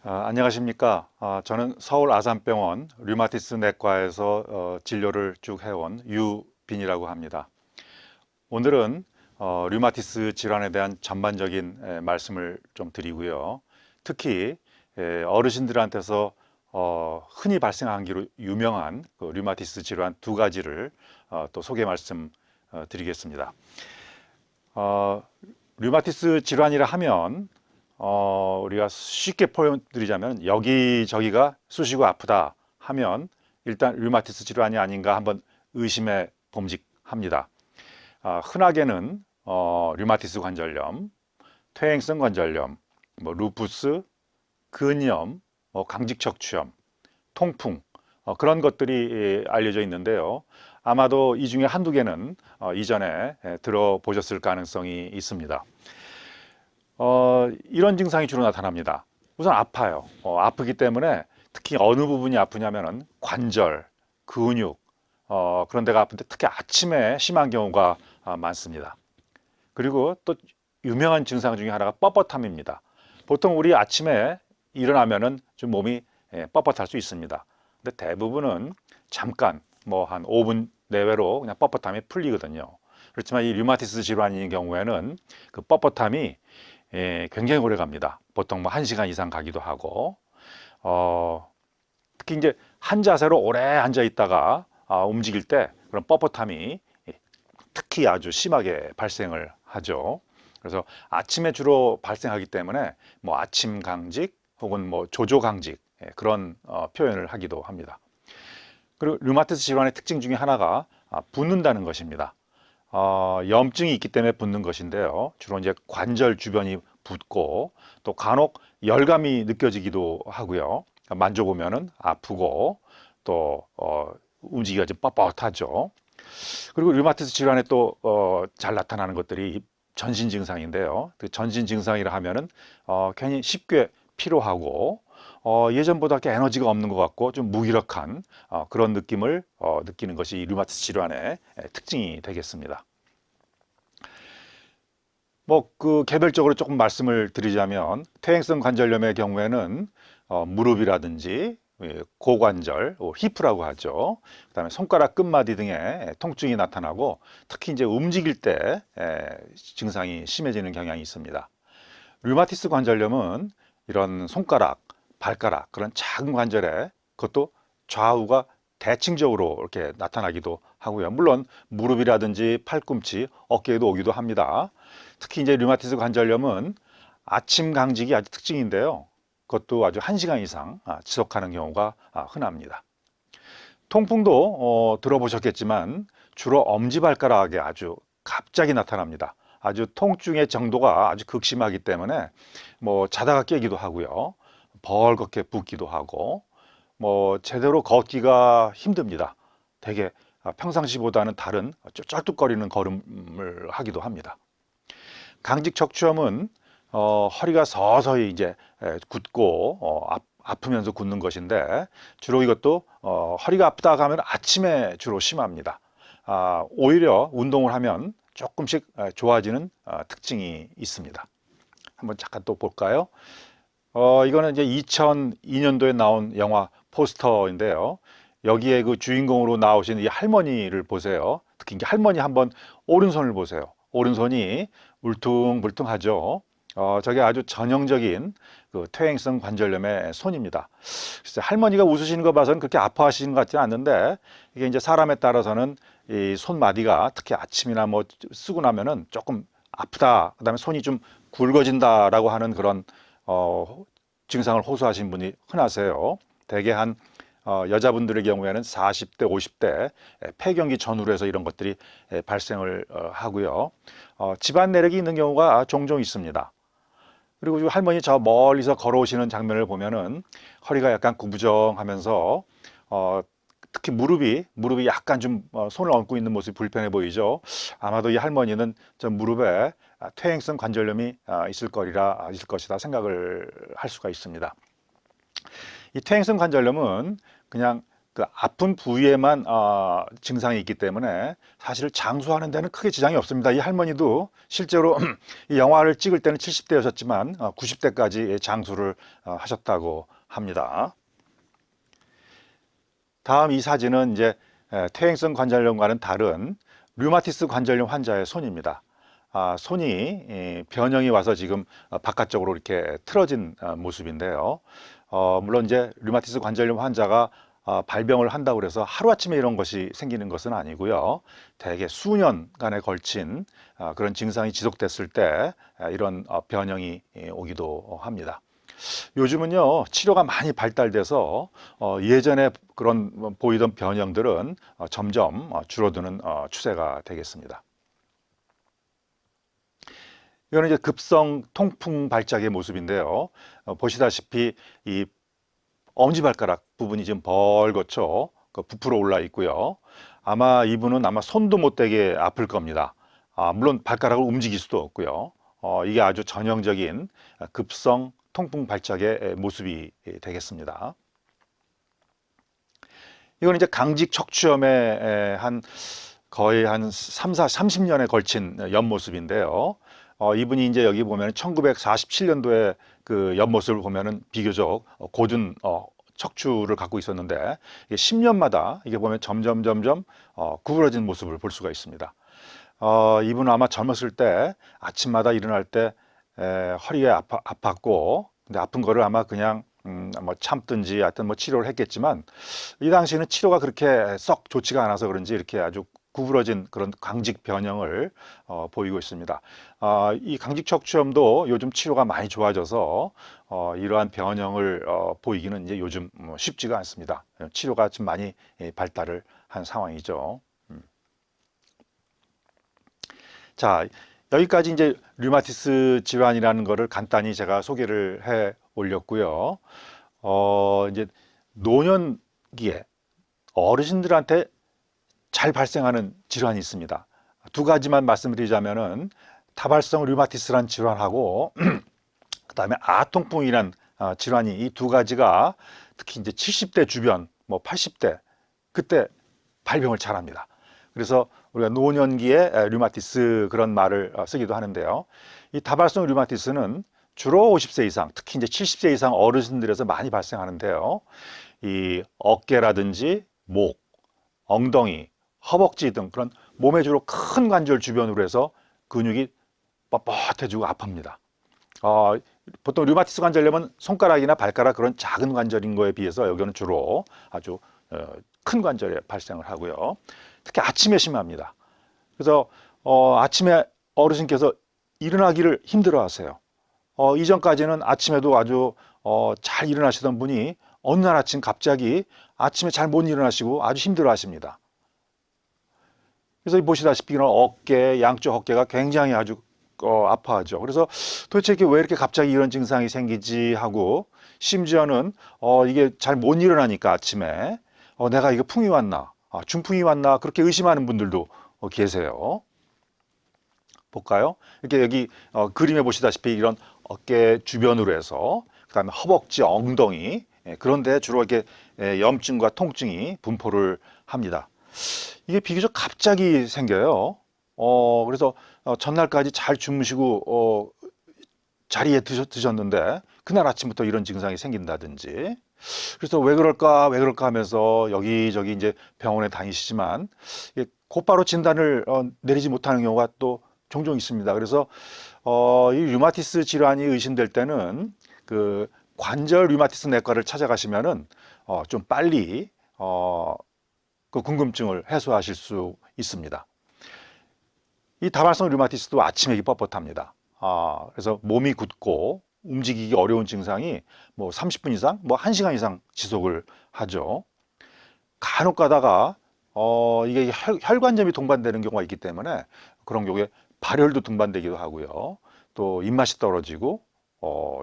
안녕하십니까. 저는 서울 아산병원 류마티스 내과에서 진료를 쭉 해온 유빈이라고 합니다. 오늘은 류마티스 질환에 대한 전반적인 말씀을 좀 드리고요. 특히 어르신들한테서 흔히 발생하기로 유명한 그 류마티스 질환 두 가지를 또 소개 말씀 드리겠습니다. 어, 류마티스 질환이라 하면 우리가 쉽게 표현드리자면 여기저기가 쑤시고 아프다 하면 일단 류마티스 질환이 아닌가 한번 의심해 봄직합니다. 흔하게는 류마티스 관절염, 퇴행성 관절염, 뭐 루푸스, 근염, 강직척추염, 통풍 그런 것들이 알려져 있는데요. 아마도 이 중에 한두 개는 이전에 들어보셨을 가능성이 있습니다. 이런 증상이 주로 나타납니다. 우선 아파요. 아프기 때문에 특히 어느 부분이 아프냐면은 관절, 근육, 그런 데가 아픈데 특히 아침에 심한 경우가 많습니다. 그리고 또 유명한 증상 중에 하나가 뻣뻣함입니다. 보통 우리 아침에 일어나면은 좀 몸이 뻣뻣할 수 있습니다. 근데 대부분은 잠깐 뭐 한 5분 내외로 그냥 뻣뻣함이 풀리거든요. 그렇지만 이 류마티스 질환인 경우에는 그 뻣뻣함이 굉장히 오래 갑니다. 보통 뭐 1시간 이상 가기도 하고, 특히 이제 한 자세로 오래 앉아 있다가 움직일 때 그런 뻣뻣함이 특히 아주 심하게 발생을 하죠. 그래서 아침에 주로 발생하기 때문에 뭐 아침 강직 혹은 뭐 조조 강직 그런 표현을 하기도 합니다. 그리고 류마티스 질환의 특징 중에 하나가 붓는다는 것입니다. 염증이 있기 때문에 붓는 것인데요. 주로 이제 관절 주변이 붓고 또 간혹 열감이 느껴지기도 하고요. 만져보면은 아프고 또 움직이기가 좀 뻣뻣하죠. 그리고 류마티스 질환에 또 잘 나타나는 것들이 전신 증상인데요. 그 전신 증상이라 하면은 괜히 쉽게 피로하고 예전보다 이렇게 에너지가 없는 것 같고 좀 무기력한 그런 느낌을 느끼는 것이 이 류마티스 질환의 특징이 되겠습니다. 뭐 그 개별적으로 조금 말씀을 드리자면 퇴행성 관절염의 경우에는 무릎이라든지 고관절, 히프라고 하죠. 그다음에 손가락 끝마디 등에 통증이 나타나고 특히 이제 움직일 때 증상이 심해지는 경향이 있습니다. 류마티스 관절염은 이런 손가락, 발가락 그런 작은 관절에 그것도 좌우가 대칭적으로 이렇게 나타나기도 하고요. 물론 무릎이라든지 팔꿈치, 어깨에도 오기도 합니다. 특히 이제 류마티스 관절염은 아침 강직이 아주 특징인데요. 그것도 아주 1시간 이상 지속하는 경우가 흔합니다. 통풍도 들어보셨겠지만 주로 엄지발가락에 아주 갑자기 나타납니다. 아주 통증의 정도가 아주 극심하기 때문에 뭐 자다가 깨기도 하고요. 벌겋게 붓기도 하고 뭐 제대로 걷기가 힘듭니다. 되게 평상시보다는 다른 쩔뚝거리는 걸음을 하기도 합니다. 강직 척추염은 허리가 서서히 이제 굳고 아프면서 굳는 것인데 주로 이것도 허리가 아프다가 하면 아침에 주로 심합니다. 오히려 운동을 하면 조금씩 좋아지는 특징이 있습니다. 한번 잠깐 또 볼까요? 이거는 이제 2002년도에 나온 영화 포스터인데요. 여기에 그 주인공으로 나오신 이 할머니를 보세요. 특히 이제 할머니 한번 오른손을 보세요. 오른손이 울퉁불퉁하죠. 저게 아주 전형적인 그 퇴행성 관절염의 손입니다. 글쎄, 할머니가 웃으시는 거 봐서는 그렇게 아파하시는 것 같지는 않는데 이게 이제 사람에 따라서는 이 손마디가 특히 아침이나 뭐 쓰고 나면은 조금 아프다. 그다음에 손이 좀 굵어진다라고 하는 그런 증상을 호소하신 분이 흔하세요. 대개 한 여자분들의 경우에는 40대, 50대 폐경기 전후로 해서 이런 것들이 발생을 하고요. 집안 내력이 있는 경우가 종종 있습니다. 그리고 할머니 저 멀리서 걸어오시는 장면을 보면은 허리가 약간 구부정하면서 특히 무릎이 약간 좀 손을 얹고 있는 모습이 불편해 보이죠. 아마도 이 할머니는 저 무릎에 퇴행성 관절염이 있을 것이다 생각을 할 수가 있습니다. 이 퇴행성 관절염은 그냥 그 아픈 부위에만 증상이 있기 때문에 사실 장수하는 데는 크게 지장이 없습니다. 이 할머니도 실제로 이 영화를 찍을 때는 70대였었지만 90대까지 장수를 하셨다고 합니다. 다음 이 사진은 이제 퇴행성 관절염과는 다른 류마티스 관절염 환자의 손입니다. 손이 변형이 와서 지금 바깥쪽으로 이렇게 틀어진 모습인데요. 물론 이제 류마티스 관절염 환자가 발병을 한다고 해서 하루아침에 이런 것이 생기는 것은 아니고요. 대개 수년간에 걸친 그런 증상이 지속됐을 때 이런 변형이 오기도 합니다. 요즘은요, 치료가 많이 발달돼서 예전에 그런 보이던 변형들은 점점 줄어드는 추세가 되겠습니다. 이거는 이제 급성 통풍 발작의 모습인데요. 보시다시피 이 엄지발가락 부분이 지금 벌겋죠. 부풀어 올라 있고요. 아마 이분은 손도 못 대게 아플 겁니다. 물론 발가락을 움직일 수도 없고요. 이게 아주 전형적인 급성 통풍 발작의 모습이 되겠습니다. 이건 이제 강직 척추염의 거의 한 30년에 걸친 옆모습인데요. 이분이 이제 여기 보면 1947년도에 그 옆모습을 보면은 비교적 고든 척추를 갖고 있었는데, 이게 10년마다 이게 보면 점점 구부러진 모습을 볼 수가 있습니다. 이분은 아마 젊었을 때 아침마다 일어날 때 허리가 아팠고, 근데 아픈 거를 아마 그냥 뭐 참든지 하여튼 뭐 치료를 했겠지만, 이 당시에는 치료가 그렇게 썩 좋지가 않아서 그런지 이렇게 아주 구부러진 그런 강직 변형을 보이고 있습니다. 이 강직 척추염도 요즘 치료가 많이 좋아져서 이러한 변형을 보이기는 이제 요즘 쉽지가 않습니다. 치료가 좀 많이 발달을 한 상황이죠. 자, 여기까지 이제 류마티스 질환이라는 거를 간단히 제가 소개를 해 올렸고요. 이제 노년기에 어르신들한테 잘 발생하는 질환이 있습니다. 두 가지만 말씀드리자면은 다발성 류마티스란 질환하고 그다음에 아통풍이란 질환이, 이 두 가지가 특히 이제 70대 주변, 뭐 80대 그때 발병을 잘합니다. 그래서 우리가 노년기에 류마티스 그런 말을 쓰기도 하는데요. 이 다발성 류마티스는 주로 50세 이상, 특히 이제 70세 이상 어르신들에서 많이 발생하는데요. 이 어깨라든지 목, 엉덩이, 허벅지 등 그런 몸의 주로 큰 관절 주변으로 해서 근육이 뻣뻣해지고 아픕니다. 보통 류마티스 관절염은 손가락이나 발가락 그런 작은 관절인 거에 비해서 여기는 주로 아주 큰 관절에 발생을 하고요. 특히 아침에 심합니다. 그래서 아침에 어르신께서 일어나기를 힘들어 하세요. 이전까지는 아침에도 아주 잘 일어나시던 분이 어느 날 아침 갑자기 아침에 잘 못 일어나시고 아주 힘들어 하십니다. 그래서 보시다시피 이런 어깨, 양쪽 어깨가 굉장히 아주 아파하죠. 그래서 도대체 이게 왜 이렇게 갑자기 이런 증상이 생기지 하고, 심지어는 이게 잘 못 일어나니까 아침에 내가 이거 풍이 왔나, 중풍이 왔나, 그렇게 의심하는 분들도 계세요. 볼까요? 이렇게 여기 그림에 보시다시피 이런 어깨 주변으로 해서, 그다음에 허벅지, 엉덩이, 그런데 주로 이렇게 염증과 통증이 분포를 합니다. 이게 비교적 갑자기 생겨요. 그래서 전날까지 잘 주무시고 자리에 드셨는데 그날 아침부터 이런 증상이 생긴다든지. 그래서 왜 그럴까 하면서 여기저기 이제 병원에 다니시지만 곧바로 진단을 내리지 못하는 경우가 또 종종 있습니다. 그래서 이 류마티스 질환이 의심될 때는 그 관절 류마티스 내과를 찾아가시면은 좀 빨리 그 궁금증을 해소하실 수 있습니다. 이 다발성 류마티스도 아침에 뻣뻣합니다. 그래서 몸이 굳고 움직이기 어려운 증상이 뭐 30분 이상, 뭐 1시간 이상 지속을 하죠. 간혹 가다가 이게 혈관점이 동반되는 경우가 있기 때문에 그런 경우에 발열도 동반되기도 하고요. 또 입맛이 떨어지고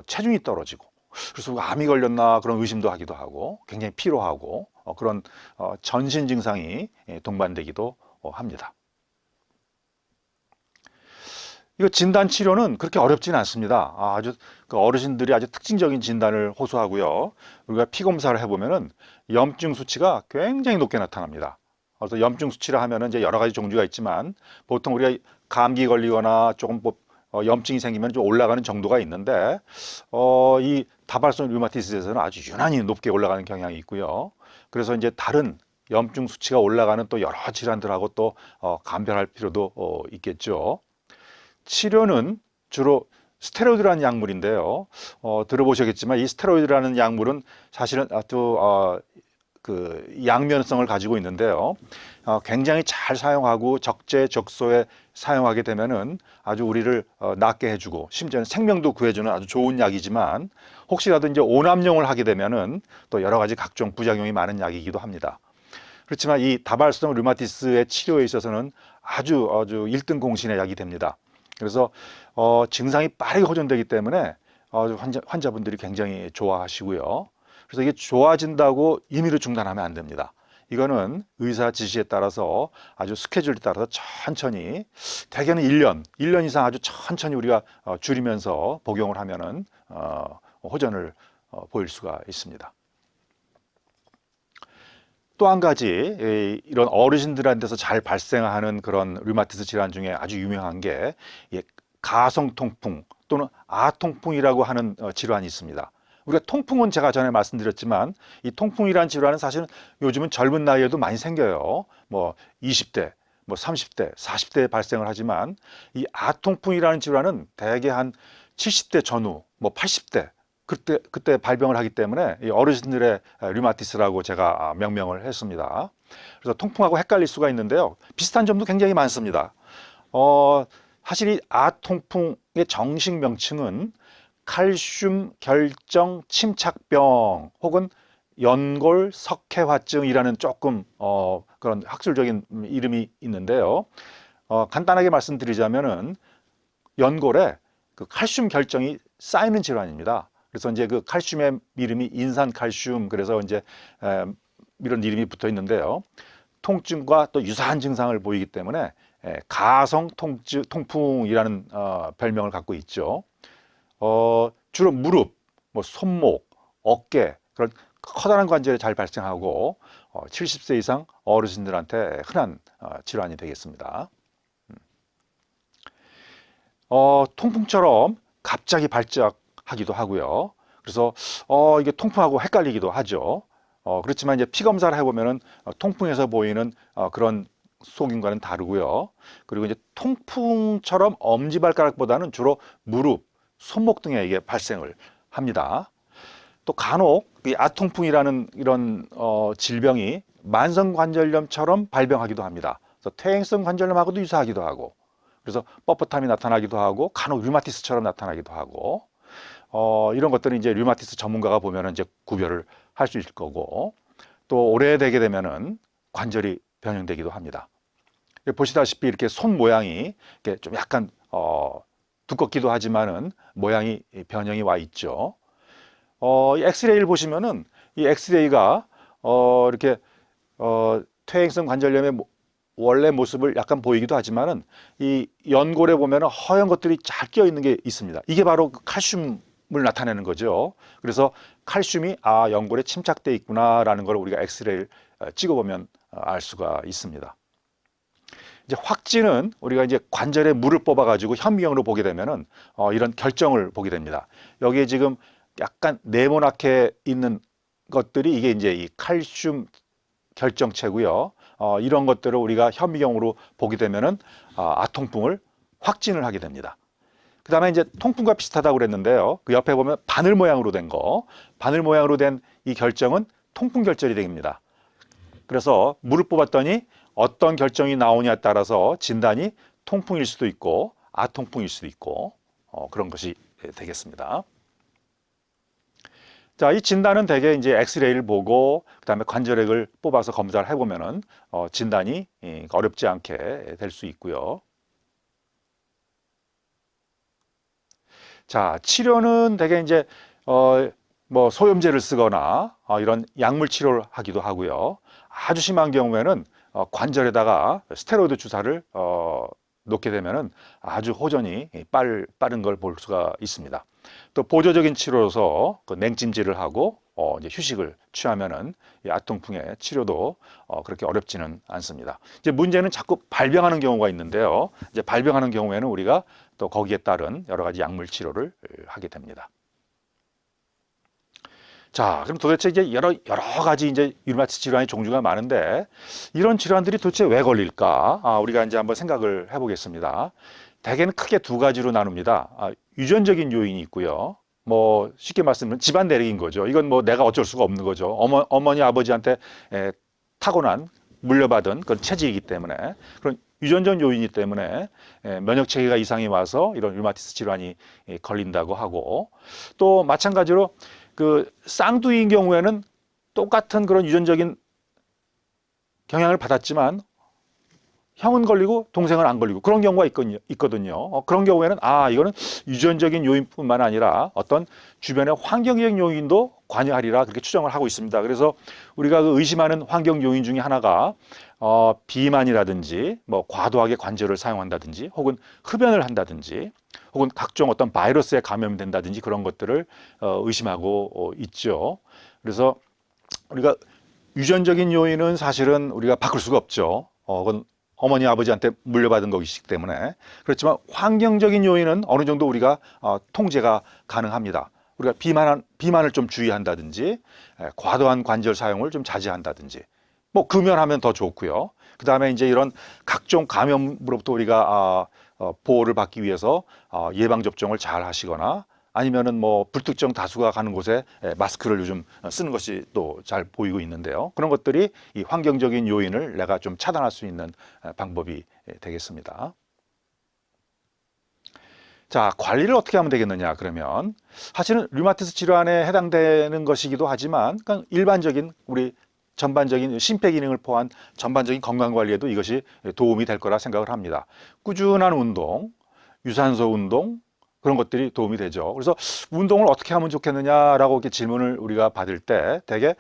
체중이 떨어지고, 그래서 암이 걸렸나 그런 의심도 하기도 하고, 굉장히 피로하고 그런 전신 증상이 동반되기도 합니다. 이거 진단 치료는 그렇게 어렵지는 않습니다. 아주 그 어르신들이 아주 특징적인 진단을 호소하고요. 우리가 피 검사를 해보면은 염증 수치가 굉장히 높게 나타납니다. 그래서 염증 수치를 하면은 이제 여러 가지 종류가 있지만 보통 우리가 감기 걸리거나 조금 뭐 염증이 생기면 좀 올라가는 정도가 있는데 이 다발성 류마티스에서는 아주 유난히 높게 올라가는 경향이 있고요. 그래서 이제 다른 염증 수치가 올라가는 또 여러 질환들하고 또 감별할 필요도 있겠죠. 치료는 주로 스테로이드라는 약물인데요. 들어보셨겠지만 이 스테로이드라는 약물은 사실은 아주 그 양면성을 가지고 있는데요. 굉장히 잘 사용하고 적재적소에 사용하게 되면은 아주 우리를 낫게 해주고 심지어는 생명도 구해주는 아주 좋은 약이지만 혹시라도 이제 오남용을 하게 되면은 또 여러 가지 각종 부작용이 많은 약이기도 합니다. 그렇지만 이 다발성 류마티스의 치료에 있어서는 아주 1등 공신의 약이 됩니다. 그래서 증상이 빠르게 호전되기 때문에 환자분들이 굉장히 좋아하시고요. 그래서 이게 좋아진다고 임의로 중단하면 안 됩니다. 이거는 의사 지시에 따라서 아주 스케줄에 따라서 천천히 대개는 1년 이상 아주 천천히 우리가 줄이면서 복용을 하면은 호전을 보일 수가 있습니다. 또 한 가지 이런 어르신들한테서 잘 발생하는 그런 류마티스 질환 중에 아주 유명한 게 가성 통풍 또는 아통풍이라고 하는 질환이 있습니다. 우리가 통풍은 제가 전에 말씀드렸지만 이 통풍이라는 질환은 사실은 요즘은 젊은 나이에도 많이 생겨요. 뭐 20대, 뭐 30대, 40대에 발생을 하지만 이 아통풍이라는 질환은 대개 한 70대 전후, 뭐 80대 그때 발병을 하기 때문에 이 어르신들의 류마티스라고 제가 명명을 했습니다. 그래서 통풍하고 헷갈릴 수가 있는데요. 비슷한 점도 굉장히 많습니다. 사실 이 아통풍의 정식 명칭은 칼슘 결정 침착병 혹은 연골 석회화증이라는 조금 그런 학술적인 이름이 있는데요. 간단하게 말씀드리자면은 연골에 그 칼슘 결정이 쌓이는 질환입니다. 그래서 이제 그 칼슘의 이름이 인산칼슘 그래서 이제 이런 이름이 붙어 있는데요. 통증과 또 유사한 증상을 보이기 때문에 가성 통풍이라는 별명을 갖고 있죠. 주로 무릎, 뭐 손목, 어깨 그런 커다란 관절에 잘 발생하고 70세 이상 어르신들한테 흔한 질환이 되겠습니다. 통풍처럼 갑자기 발작하기도 하고요. 그래서 이게 통풍하고 헷갈리기도 하죠. 그렇지만 이제 피 검사를 해보면은 통풍에서 보이는 그런 속임과는 다르고요. 그리고 이제 통풍처럼 엄지발가락보다는 주로 무릎, 손목 등에 이게 발생을 합니다. 또 간혹 이 아통풍이라는 이런 질병이 만성관절염처럼 발병하기도 합니다. 그래서 퇴행성 관절염하고도 유사하기도 하고, 그래서 뻣뻣함이 나타나기도 하고, 간혹 류마티스처럼 나타나기도 하고, 이런 것들은 이제 류마티스 전문가가 보면은 이제 구별을 할 수 있을 거고, 또 오래되게 되면은 관절이 변형되기도 합니다. 보시다시피 이렇게 손 모양이 이렇게 좀 약간 두껍기도 하지만은 모양이 변형이 와 있죠. 이 엑스레이를 보시면은 이 엑스레이가 이렇게 퇴행성 관절염의 원래 모습을 약간 보이기도 하지만은 이 연골에 보면은 허연 것들이 잘 끼어 있는 게 있습니다. 이게 바로 칼슘을 나타내는 거죠. 그래서 칼슘이 연골에 침착돼 있구나라는 걸 우리가 엑스레이를 찍어보면 알 수가 있습니다. 이제 확진은 우리가 이제 관절에 물을 뽑아가지고 현미경으로 보게 되면은 이런 결정을 보게 됩니다. 여기에 지금 약간 네모나게 있는 것들이 이게 이제 이 칼슘 결정체고요. 이런 것들을 우리가 현미경으로 보게 되면은 아통풍을 확진을 하게 됩니다. 그 다음에 이제 통풍과 비슷하다고 그랬는데요. 그 옆에 보면 바늘 모양으로 된 거, 바늘 모양으로 된 이 결정은 통풍 결절이 됩니다. 그래서 물을 뽑았더니 어떤 결정이 나오냐에 따라서 진단이 통풍일 수도 있고 아통풍일 수도 있고 그런 것이 되겠습니다. 자, 이 진단은 대개 이제 엑스레이를 보고 그다음에 관절액을 뽑아서 검사를 해보면은 진단이 어렵지 않게 될 수 있고요. 자, 치료는 대개 이제 뭐 소염제를 쓰거나 이런 약물 치료를 하기도 하고요. 아주 심한 경우에는 관절에다가 스테로이드 주사를 놓게 되면은 아주 호전이 빠른 걸 볼 수가 있습니다. 또 보조적인 치료로서 그 냉찜질을 하고 이제 휴식을 취하면은 이 아통풍의 치료도 그렇게 어렵지는 않습니다. 이제 문제는 자꾸 발병하는 경우가 있는데요. 이제 발병하는 경우에는 우리가 또 거기에 따른 여러 가지 약물 치료를 하게 됩니다. 자, 그럼 도대체 이제 여러 가지 이제 류마티스 질환의 종류가 많은데 이런 질환들이 도대체 왜 걸릴까? 우리가 이제 한번 생각을 해보겠습니다. 대개는 크게 두 가지로 나눕니다. 유전적인 요인이 있고요. 뭐 쉽게 말씀드리면 집안 내력인 거죠. 이건 뭐 내가 어쩔 수가 없는 거죠. 어머니 아버지한테 타고난 물려받은 그런 체질이기 때문에 그런 유전적 요인이기 때문에 면역 체계가 이상이 와서 이런 류마티스 질환이 걸린다고 하고 또 마찬가지로 그 쌍둥이인 경우에는 똑같은 그런 유전적인 경향을 받았지만 형은 걸리고 동생은 안 걸리고 그런 경우가 있거든요. 그런 경우에는 이거는 유전적인 요인뿐만 아니라 어떤 주변의 환경적 요인도 관여하리라 그렇게 추정을 하고 있습니다. 그래서 우리가 그 의심하는 환경 요인 중에 하나가 비만이라든지 뭐 과도하게 관절을 사용한다든지 혹은 흡연을 한다든지 혹은 각종 어떤 바이러스에 감염된다든지 그런 것들을 의심하고 있죠. 그래서 우리가 유전적인 요인은 사실은 우리가 바꿀 수가 없죠. 그건 어머니 아버지한테 물려받은 것이기 때문에 그렇지만 환경적인 요인은 어느 정도 우리가 통제가 가능합니다. 우리가 비만을 좀 주의한다든지 과도한 관절 사용을 좀 자제한다든지 뭐 금연하면 더 좋고요. 그 다음에 이제 이런 각종 감염으로부터 우리가 보호를 받기 위해서 예방 접종을 잘 하시거나 아니면은 뭐 불특정 다수가 가는 곳에 마스크를 요즘 쓰는 것이 또 잘 보이고 있는데요. 그런 것들이 이 환경적인 요인을 내가 좀 차단할 수 있는 방법이 되겠습니다. 자, 관리를 어떻게 하면 되겠느냐 그러면 사실은 류마티스 질환에 해당되는 것이기도 하지만 그냥 일반적인 우리 전반적인 심폐기능을 포함한 전반적인 건강관리에도 이것이 도움이 될 거라 생각을 합니다. 꾸준한 운동, 유산소 운동 그런 것들이 도움이 되죠. 그래서 운동을 어떻게 하면 좋겠느냐라고 이렇게 질문을 우리가 받을 때 대개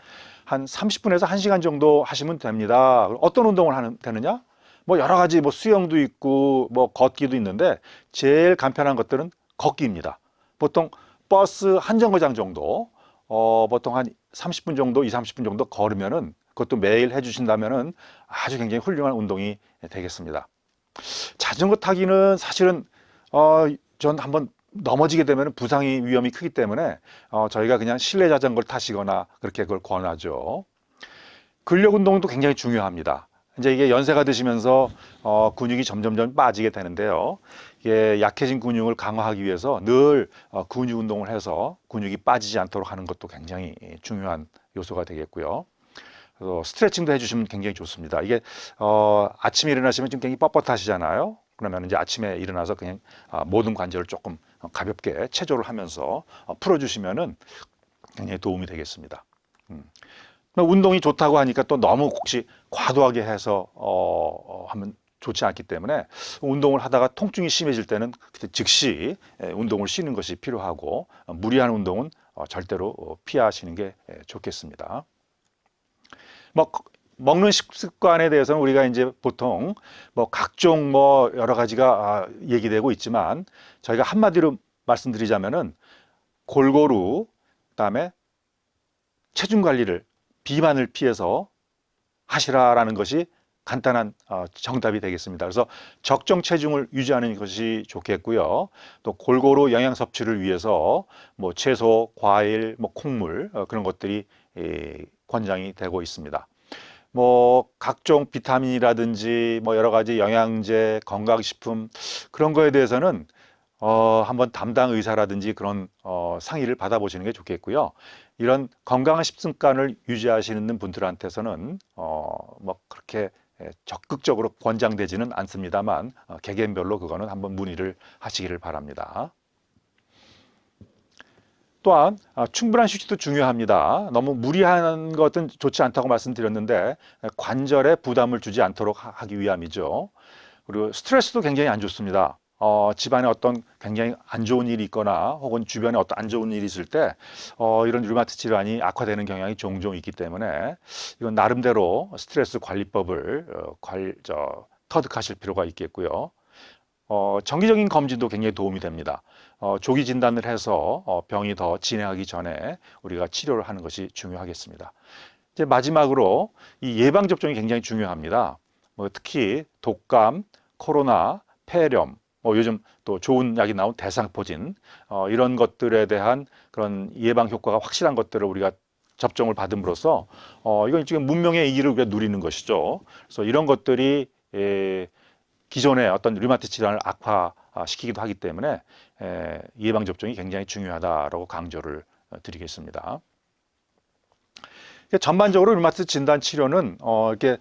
한 30분에서 1시간 정도 하시면 됩니다. 어떤 운동을 하면 되느냐? 뭐 여러 가지 뭐 수영도 있고 뭐 걷기도 있는데 제일 간편한 것들은 걷기입니다. 보통 버스 한 정거장 정도 보통 한 30분 정도, 30분 정도 걸으면은 그것도 매일 해주신다면은 아주 굉장히 훌륭한 운동이 되겠습니다. 자전거 타기는 사실은 전 한번 넘어지게 되면 부상이 위험이 크기 때문에 저희가 그냥 실내 자전거를 타시거나 그렇게 그걸 권하죠. 근력 운동도 굉장히 중요합니다. 이제 이게 연세가 드시면서 근육이 점점점 빠지게 되는데요. 이게 약해진 근육을 강화하기 위해서 늘 근육 운동을 해서 근육이 빠지지 않도록 하는 것도 굉장히 중요한 요소가 되겠고요. 그래서 스트레칭도 해주시면 굉장히 좋습니다. 이게 아침에 일어나시면 좀 굉장히 뻣뻣하시잖아요. 그러면 이제 아침에 일어나서 그냥 모든 관절을 조금 가볍게 체조를 하면서 풀어주시면은 굉장히 도움이 되겠습니다. 운동이 좋다고 하니까 또 너무 혹시 과도하게 해서 하면 좋지 않기 때문에 운동을 하다가 통증이 심해질 때는 그때 즉시 운동을 쉬는 것이 필요하고 무리한 운동은 절대로 피하시는 게 좋겠습니다. 먹는 식습관에 대해서는 우리가 이제 보통 뭐 각종 뭐 여러 가지가 얘기되고 있지만 저희가 한마디로 말씀드리자면은 골고루 그다음에 체중 관리를 비만을 피해서 하시라라는 것이 간단한 정답이 되겠습니다. 그래서 적정 체중을 유지하는 것이 좋겠고요. 또 골고루 영양 섭취를 위해서 뭐 채소, 과일, 뭐 콩물 그런 것들이 권장이 되고 있습니다. 뭐 각종 비타민이라든지 뭐 여러 가지 영양제, 건강식품 그런 거에 대해서는 한번 담당 의사라든지 그런 상의를 받아보시는 게 좋겠고요. 이런 건강한 식습관을 유지하시는 분들한테서는 뭐 그렇게 적극적으로 권장되지는 않습니다만 개개인별로 그거는 한번 문의를 하시기를 바랍니다. 또한 충분한 휴식도 중요합니다. 너무 무리한 것은 좋지 않다고 말씀드렸는데 관절에 부담을 주지 않도록 하기 위함이죠. 그리고 스트레스도 굉장히 안 좋습니다. 집안에 어떤 굉장히 안 좋은 일이 있거나 혹은 주변에 어떤 안 좋은 일이 있을 때 이런 류마티스 질환이 악화되는 경향이 종종 있기 때문에 이건 나름대로 스트레스 관리법을 터득하실 필요가 있겠고요. 정기적인 검진도 굉장히 도움이 됩니다. 조기 진단을 해서 병이 더 진행하기 전에 우리가 치료를 하는 것이 중요하겠습니다. 이제 마지막으로 이 예방 접종이 굉장히 중요합니다. 특히 독감, 코로나, 폐렴, 요즘 또 좋은 약이 나온 대상포진, 이런 것들에 대한 그런 예방 효과가 확실한 것들을 우리가 접종을 받음으로써 이건 지금 문명의 이기를 우리가 누리는 것이죠. 그래서 이런 것들이 기존의 어떤 류마티스 질환을 악화시키기도 하기 때문에 예방 접종이 굉장히 중요하다라고 강조를 드리겠습니다. 전반적으로 류마티스 진단 치료는 이렇게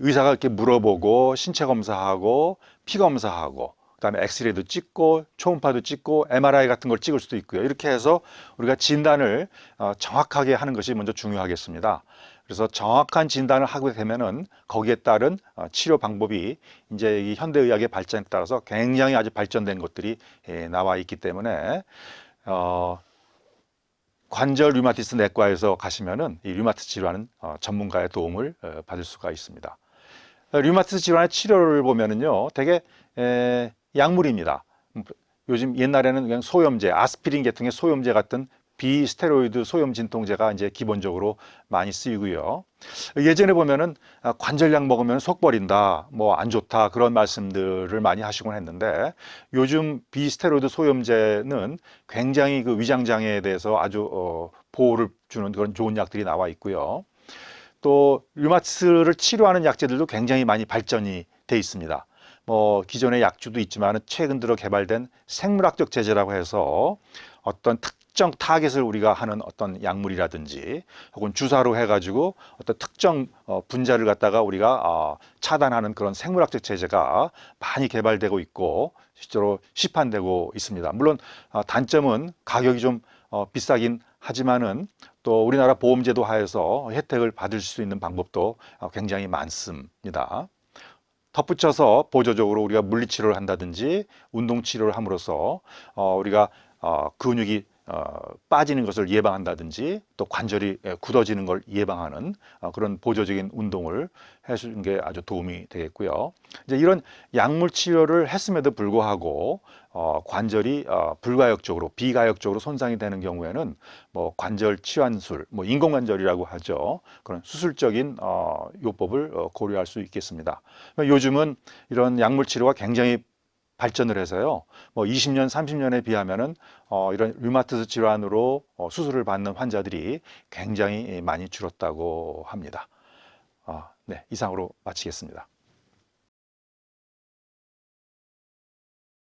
의사가 이렇게 물어보고 신체 검사하고 피 검사하고 그다음에 엑스레이도 찍고 초음파도 찍고 MRI 같은 걸 찍을 수도 있고요. 이렇게 해서 우리가 진단을 정확하게 하는 것이 먼저 중요하겠습니다. 그래서 정확한 진단을 하게 되면은 거기에 따른 치료 방법이 이제 이 현대의학의 발전에 따라서 굉장히 아주 발전된 것들이 나와 있기 때문에 관절 류마티스 내과에서 가시면은 이 류마티스 질환은 전문가의 도움을 받을 수가 있습니다. 류마티스 질환의 치료를 보면은요, 되게 약물입니다. 요즘 옛날에는 그냥 소염제, 아스피린 계통의 소염제 같은 비스테로이드 소염 진통제가 이제 기본적으로 많이 쓰이고요. 예전에 보면은 관절약 먹으면 속 버린다, 뭐 안 좋다 그런 말씀들을 많이 하시곤 했는데 요즘 비스테로이드 소염제는 굉장히 그 위장 장애에 대해서 아주 보호를 주는 그런 좋은 약들이 나와 있고요. 또 류마티스를 치료하는 약제들도 굉장히 많이 발전이 돼 있습니다. 기존의 약주도 있지만 최근 들어 개발된 생물학적 제제라고 해서 어떤 특정 타겟을 우리가 하는 어떤 약물이라든지 혹은 주사로 해가지고 어떤 특정 분자를 갖다가 우리가 차단하는 그런 생물학적 제제가 많이 개발되고 있고 실제로 시판되고 있습니다. 물론 단점은 가격이 좀 비싸긴 하지만은 또 우리나라 보험제도 하에서 혜택을 받을 수 있는 방법도 굉장히 많습니다. 덧붙여서 보조적으로 우리가 물리치료를 한다든지 운동치료를 함으로써 우리가 근육이 빠지는 것을 예방한다든지 또 관절이 굳어지는 걸 예방하는 그런 보조적인 운동을 해주는 게 아주 도움이 되겠고요. 이제 이런 약물 치료를 했음에도 불구하고 관절이 불가역적으로 비가역적으로 손상이 되는 경우에는 관절 치환술, 인공관절이라고 하죠. 그런 수술적인 요법을 고려할 수 있겠습니다. 요즘은 이런 약물 치료가 굉장히 발전을 해서요. 20년, 30년에 비하면은 이런 류마티스 질환으로 수술을 받는 환자들이 굉장히 많이 줄었다고 합니다. 네, 이상으로 마치겠습니다.